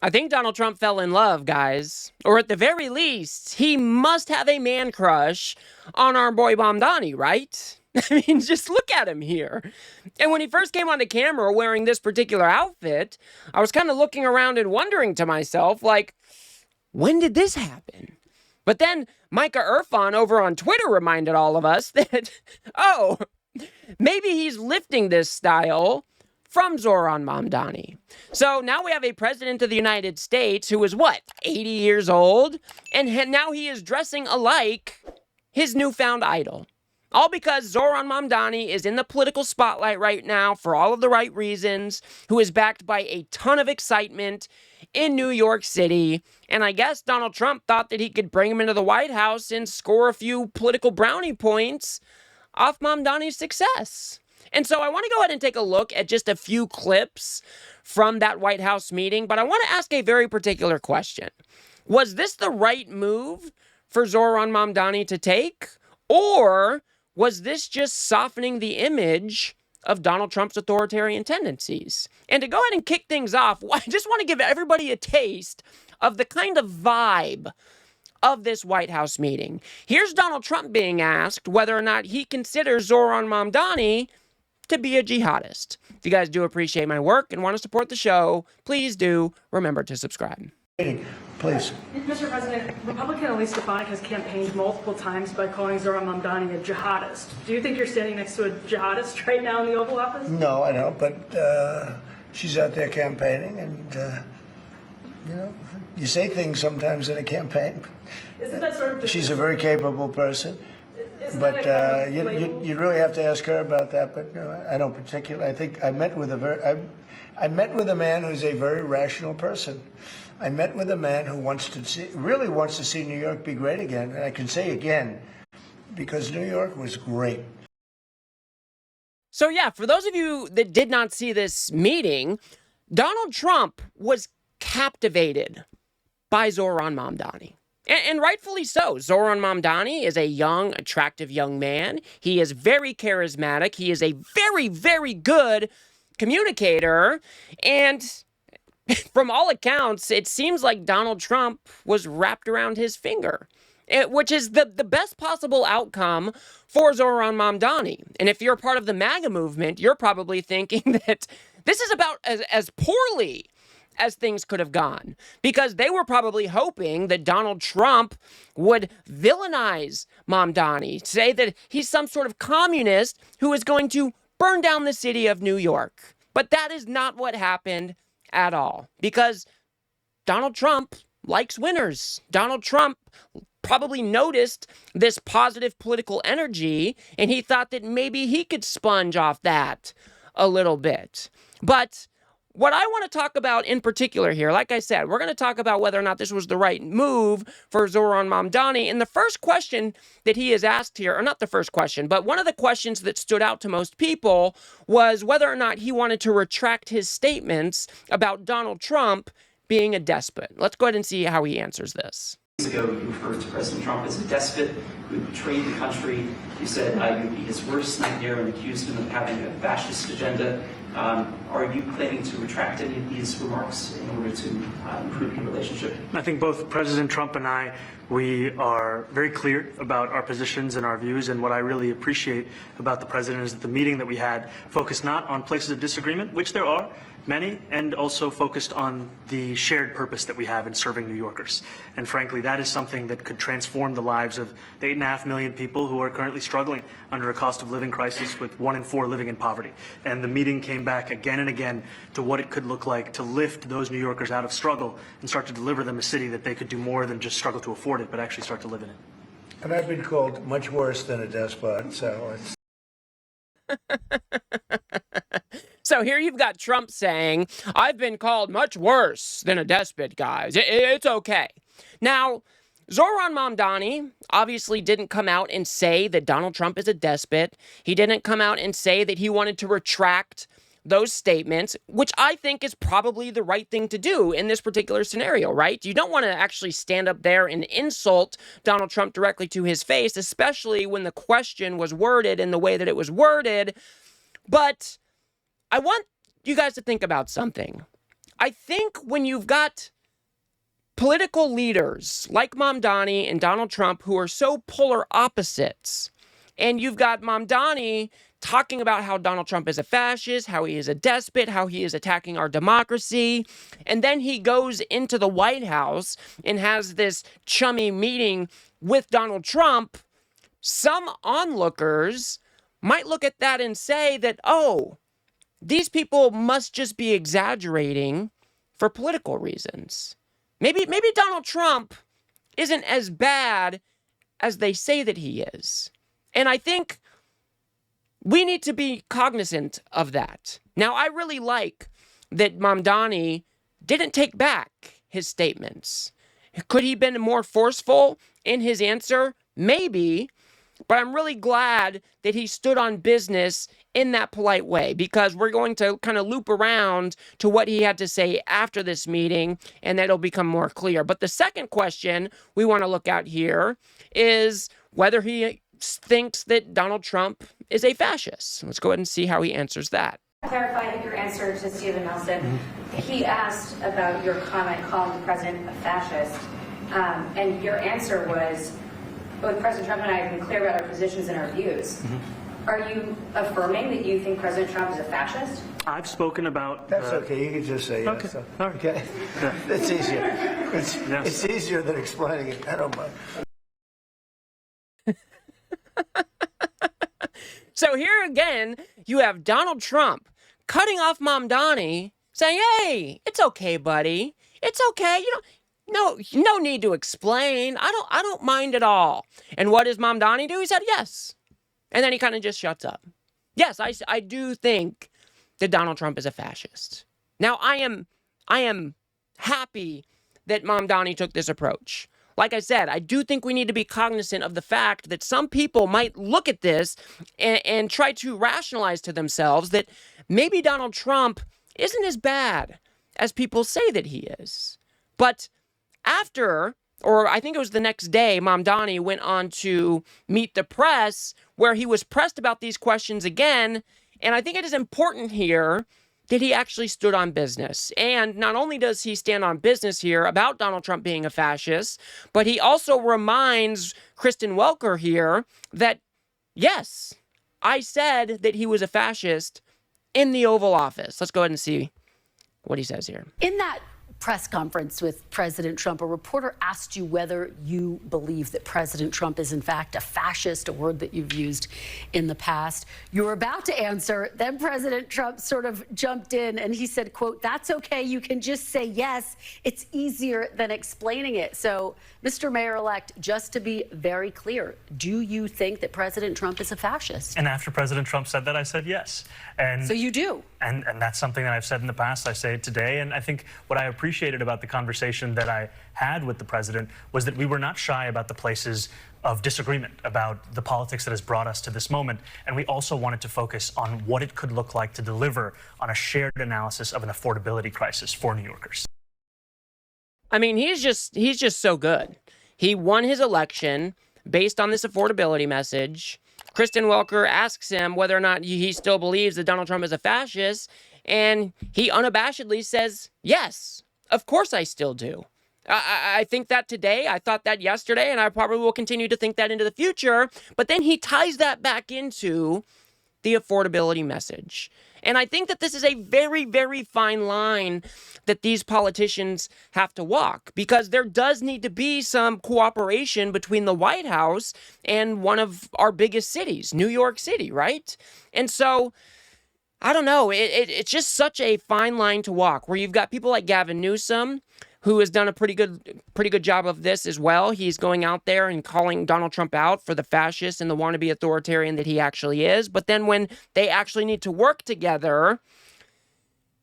I think Donald Trump fell in love, guys. Or at the very least, he must have a man crush on our boy Mamdani, right? I mean, just look at him here. And when he first came on the camera wearing this particular outfit, I was kind of looking around and wondering to myself, like, when did this happen? But then Micah Irfan over on Twitter reminded all of us that, oh, maybe he's lifting this style from Zohran Mamdani. So now we have a president of the United States who is, what, 80 years old? And now he is dressing alike his newfound idol. All because Zohran Mamdani is in the political spotlight right now for all of the right reasons, who is backed by a ton of excitement in New York City. And I guess Donald Trump thought that he could bring him into the White House and score a few political brownie points off Mamdani's success. And so I want to go ahead and take a look at just a few clips from that White House meeting, but I want to ask a very particular question. Was this the right move for Zohran Mamdani to take? Or was this just softening the image of Donald Trump's authoritarian tendencies? And to go ahead and kick things off, I just want to give everybody a taste of the kind of vibe of this White House meeting. Here's Donald Trump being asked whether or not he considers Zohran Mamdani to be a jihadist. If you guys do appreciate my work and want to support the show, please do remember to subscribe. Please. Mr. President, Republican Elise Stefanik has campaigned multiple times by calling Zohran Mamdani a jihadist. Do you think you're standing next to a jihadist right now in the Oval Office? No, I don't, but she's out there campaigning, and, you know, you say things sometimes in a campaign. Isn't that sort of... She's a very capable person. But you really have to ask her about that. But I don't particularly. I think I met with I met with a man who's a very rational person. I met with a man who really wants to see New York be great again. And I can say again, because New York was great. So yeah, for those of you that did not see this meeting, Donald Trump was captivated by Zohran Mamdani. And rightfully so. Zohran Mamdani is a young, attractive young man. He is very charismatic. He is a very, very good communicator. And from all accounts, it seems like Donald Trump was wrapped around his finger, which is the best possible outcome for Zohran Mamdani. And if you're part of the MAGA movement, you're probably thinking that this is about as poorly as things could have gone, because they were probably hoping that Donald Trump would villainize Mamdani, say that he's some sort of communist who is going to burn down the city of New York. But that is not what happened at all, because Donald Trump likes winners. Donald Trump probably noticed this positive political energy, and he thought that maybe he could sponge off that a little bit. But what I want to talk about in particular here, like I said, we're going to talk about whether or not this was the right move for Zohran Mamdani. And the first question that he is asked here, or not the first question, but one of the questions that stood out to most people was whether or not he wanted to retract his statements about Donald Trump being a despot. Let's go ahead and see how he answers this. Ago, you referred to President Trump as a despot who had betrayed the country. You said you would be his worst nightmare and accused him of having a fascist agenda. Are you planning to retract any of these remarks in order to improve your relationship? I think both President Trump and I, we are very clear about our positions and our views, and what I really appreciate about the president is that the meeting that we had focused not on places of disagreement, which there are many, and also focused on the shared purpose that we have in serving New Yorkers. And frankly, that is something that could transform the lives of the 8.5 million people who are currently struggling under a cost of living crisis, with 1 in 4 living in poverty. And the meeting came back again and again to what it could look like to lift those New Yorkers out of struggle and start to deliver them a city that they could do more than just struggle to afford it, but actually start to live in it. And I've been called much worse than a despot, so it's... So here you've got Trump saying, I've been called much worse than a despot, guys. It's okay. Now, Zohran Mamdani obviously didn't come out and say that Donald Trump is a despot. He didn't come out and say that he wanted to retract those statements, which I think is probably the right thing to do in this particular scenario, right? You don't want to actually stand up there and insult Donald Trump directly to his face, especially when the question was worded in the way that it was worded. But I want you guys to think about something. I think when you've got political leaders like Mamdani and Donald Trump who are so polar opposites, and you've got Mamdani talking about how Donald Trump is a fascist, how he is a despot, how he is attacking our democracy, and then he goes into the White House and has this chummy meeting with Donald Trump, some onlookers might look at that and say that, oh, these people must just be exaggerating for political reasons. Maybe Donald Trump isn't as bad as they say that he is. And I think we need to be cognizant of that. Now, I really like that Mamdani didn't take back his statements. Could he have been more forceful in his answer? Maybe. But I'm really glad that he stood on business in that polite way, because we're going to kind of loop around to what he had to say after this meeting, and that'll become more clear. But the second question we want to look at here is whether he thinks that Donald Trump is a fascist. Let's go ahead and see how he answers that. Clarify your answer to Stephen Nelson. He asked about your comment calling the president a fascist, and your answer was, both President Trump and I have been clear about our positions and our views. Are you affirming that you think President Trump is a fascist? I've spoken about... That's okay. You can just say yes. Okay. All right. Okay. It's easier. It's easier than explaining it. I don't mind. So here again, you have Donald Trump cutting off Mamdani, saying, hey, it's okay, buddy. It's okay. No need to explain. I don't mind at all. And what does Mamdani do? He said, yes. And then he kind of just shuts up. Yes, I do think that Donald Trump is a fascist. Now, I am happy that Mamdani took this approach. Like I said, I do think we need to be cognizant of the fact that some people might look at this and try to rationalize to themselves that maybe Donald Trump isn't as bad as people say that he is. But after, or I think it was the next day, Mamdani went on to meet the press where he was pressed about these questions again. And I think it is important here that he actually stood on business. And not only does he stand on business here about Donald Trump being a fascist, but he also reminds Kristen Welker here that, yes, I said that he was a fascist in the Oval Office. Let's go ahead and see what he says here. In that press conference with President Trump, a reporter asked you whether you believe that President Trump is in fact a fascist, a word that you've used in the past. You were about to answer, then President Trump sort of jumped in and he said, quote, that's okay, you can just say yes, it's easier than explaining it. So, Mr. Mayor-elect, just to be very clear, do you think that President Trump is a fascist? And after President Trump said that, I said yes. And so you do? And that's something that I've said in the past, I say it today, and I think what I appreciated about the conversation that I had with the president was that we were not shy about the places of disagreement about the politics that has brought us to this moment, and we also wanted to focus on what it could look like to deliver on a shared analysis of an affordability crisis for New Yorkers. I mean, he's just so good. He won his election based on this affordability message. Kristen Welker asks him whether or not he still believes that Donald Trump is a fascist, and he unabashedly says, yes, of course I still do. I think that today, I thought that yesterday, and I probably will continue to think that into the future, but then he ties that back into the affordability message. And I think that this is a very, very fine line that these politicians have to walk, because there does need to be some cooperation between the White House and one of our biggest cities, New York City, right? And so, I don't know, it's just such a fine line to walk, where you've got people like Gavin Newsom, who has done a pretty good job of this as well. He's going out there and calling Donald Trump out for the fascist and the wannabe authoritarian that he actually is. But then when they actually need to work together,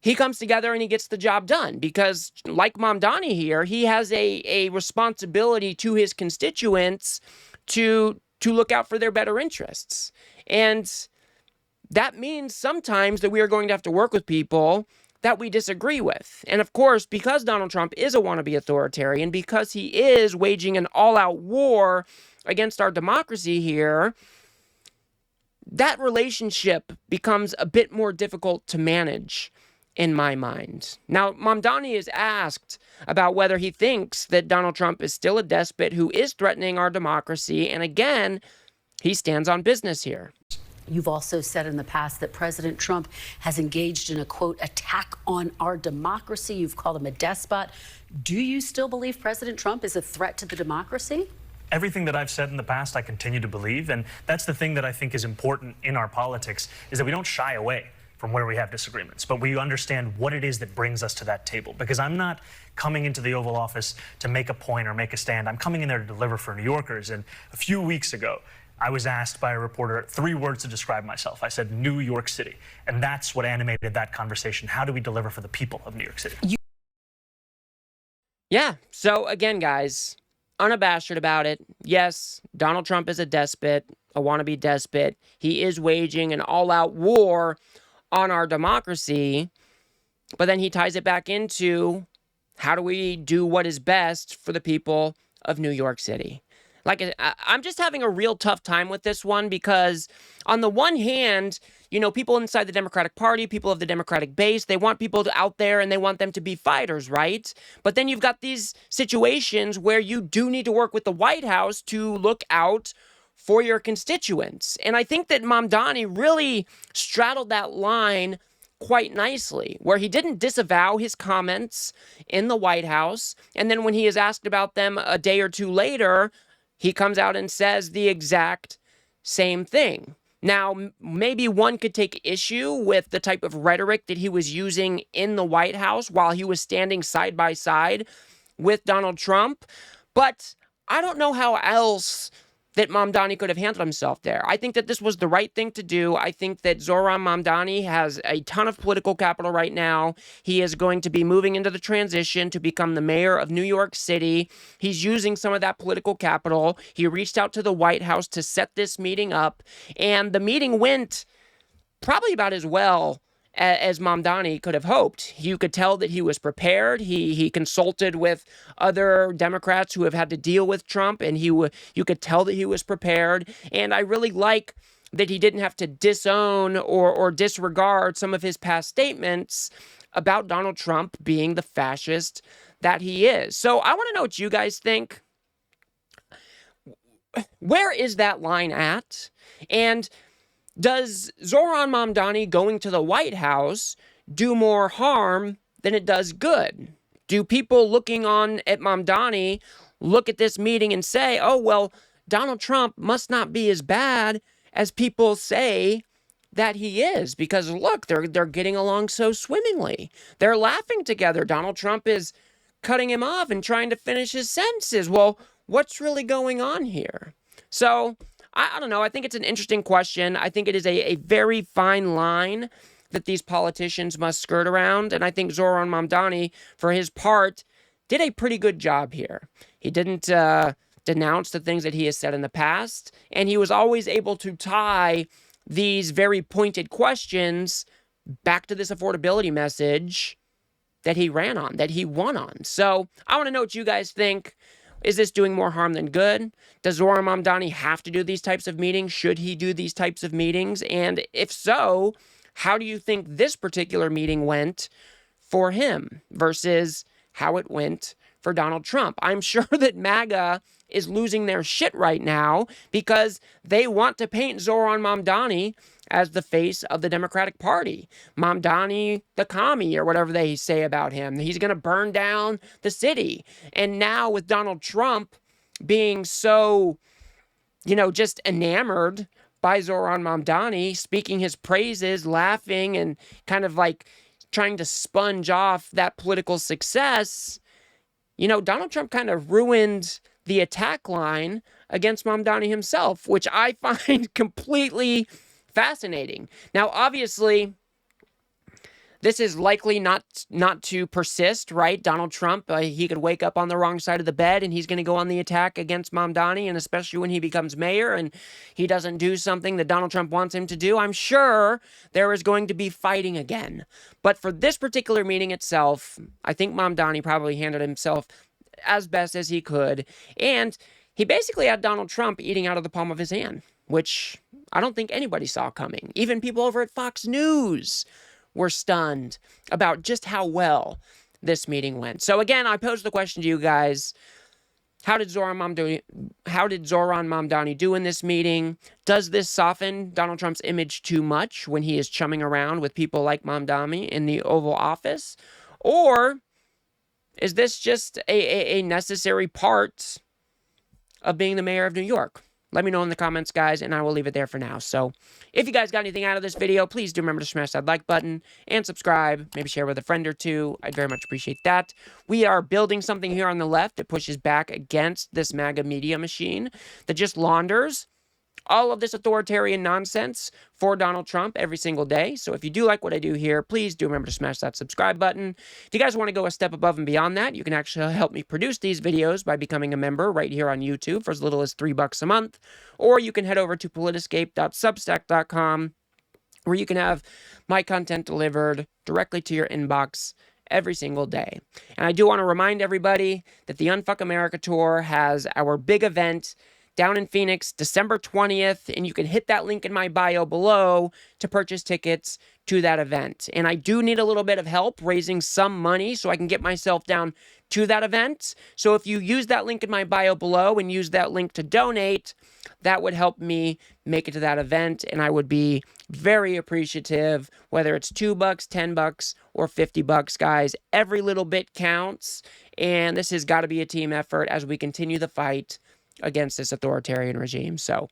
he comes together and he gets the job done. Because like Mamdani here, he has a responsibility to his constituents to look out for their better interests. And that means sometimes that we are going to have to work with people that we disagree with. And of course, because Donald Trump is a wannabe authoritarian, because he is waging an all-out war against our democracy here, that relationship becomes a bit more difficult to manage. in my mind. Now, Mamdani is asked about whether he thinks that Donald Trump is still a despot who is threatening our democracy. And again, he stands on business here. You've also said in the past that President Trump has engaged in a, quote, attack on our democracy. You've called him a despot. Do you still believe President Trump is a threat to the democracy? Everything that I've said in the past, I continue to believe. And that's the thing that I think is important in our politics, is that we don't shy away from where we have disagreements, but we understand what it is that brings us to that table. Because I'm not coming into the Oval Office to make a point or make a stand. I'm coming in there to deliver for New Yorkers. And a few weeks ago, I was asked by a reporter 3 words to describe myself. I said, New York City. And that's what animated that conversation. How do we deliver for the people of New York City? Yeah, so again, guys, unabashed about it. Yes, Donald Trump is a despot, a wannabe despot. He is waging an all-out war on our democracy, but then he ties it back into how do we do what is best for the people of New York City. Like, I'm just having a real tough time with this one because on the one hand, you know, people inside the Democratic Party, people of the Democratic base, they want people out there and they want them to be fighters, right? But then you've got these situations where you do need to work with the White House to look out for your constituents. And I think that Mamdani really straddled that line quite nicely, where he didn't disavow his comments in the White House. And then when he is asked about them a day or two later, he comes out and says the exact same thing. Now, maybe one could take issue with the type of rhetoric that he was using in the White House while he was standing side by side with Donald Trump, but I don't know how else that Mamdani could have handled himself there. I think that this was the right thing to do. I think that Zohran Mamdani has a ton of political capital right now. He is going to be moving into the transition to become the mayor of New York City. He's using some of that political capital. He reached out to the White House to set this meeting up, and the meeting went probably about as well as Mamdani could have hoped. You could tell that he was prepared. He consulted with other Democrats who have had to deal with Trump, and you could tell that he was prepared. And I really like that he didn't have to disown or disregard some of his past statements about Donald Trump being the fascist that he is. So I want to know what you guys think. Where is that line at? And does Zohran Mamdani going to the White House do more harm than it does good? Do people looking on at Mamdani look at this meeting and say, oh, well, Donald Trump must not be as bad as people say that he is? Because look, they're getting along so swimmingly. They're laughing together. Donald Trump is cutting him off and trying to finish his sentences. Well, what's really going on here? So I don't know. I think it's an interesting question. I think it is a very fine line that these politicians must skirt around. And I think Zohran Mamdani, for his part, did a pretty good job here. He didn't denounce the things that he has said in the past. And he was always able to tie these very pointed questions back to this affordability message that he ran on, that he won on. So I want to know what you guys think. Is this doing more harm than good? Does Zohran Mamdani have to do these types of meetings? Should he do these types of meetings? And if so, how do you think this particular meeting went for him versus how it went for Donald Trump? I'm sure that MAGA is losing their shit right now because they want to paint Zohran Mamdani as the face of the Democratic Party. Mamdani, the commie, or whatever they say about him. He's going to burn down the city. And now with Donald Trump being so, just enamored by Zohran Mamdani, speaking his praises, laughing, and kind of like trying to sponge off that political success, Donald Trump kind of ruined the attack line against Mamdani himself, which I find completely fascinating. Now, obviously, this is likely not to persist, right? Donald Trump, he could wake up on the wrong side of the bed and he's going to go on the attack against Mamdani, and especially when he becomes mayor and he doesn't do something that Donald Trump wants him to do, I'm sure there is going to be fighting again. But for this particular meeting itself, I think Mamdani probably handled himself as best as he could, and he basically had Donald Trump eating out of the palm of his hand, which I don't think anybody saw coming. Even people over at Fox News were stunned about just how well this meeting went. So again, I posed the question to you guys. How did Zohran Mamdani do in this meeting? Does this soften Donald Trump's image too much when he is chumming around with people like Mamdani in the Oval Office? Or is this just a necessary part of being the mayor of New York? Let me know in the comments, guys, and I will leave it there for now. So if you guys got anything out of this video, please do remember to smash that like button and subscribe. Maybe share with a friend or two. I'd very much appreciate that. We are building something here on the left that pushes back against this MAGA media machine that just launders all of this authoritarian nonsense for Donald Trump every single day. So if you do like what I do here, please do remember to smash that subscribe button. If you guys want to go a step above and beyond that, you can actually help me produce these videos by becoming a member right here on YouTube for as little as $3 a month. Or you can head over to politiscape.substack.com where you can have my content delivered directly to your inbox every single day. And I do want to remind everybody that the Unfuck America Tour has our big event down in Phoenix, December 20th, and you can hit that link in my bio below to purchase tickets to that event. And I do need a little bit of help raising some money so I can get myself down to that event. So if you use that link in my bio below and use that link to donate, that would help me make it to that event, and I would be very appreciative, whether it's $2, $10, or $50, guys. Every little bit counts, and this has got to be a team effort as we continue the fight against this authoritarian regime. So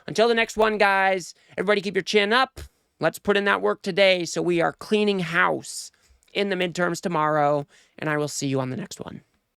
until the next one, guys, everybody keep your chin up. Let's put in that work today so we are cleaning house in the midterms tomorrow, and I will see you on the next one.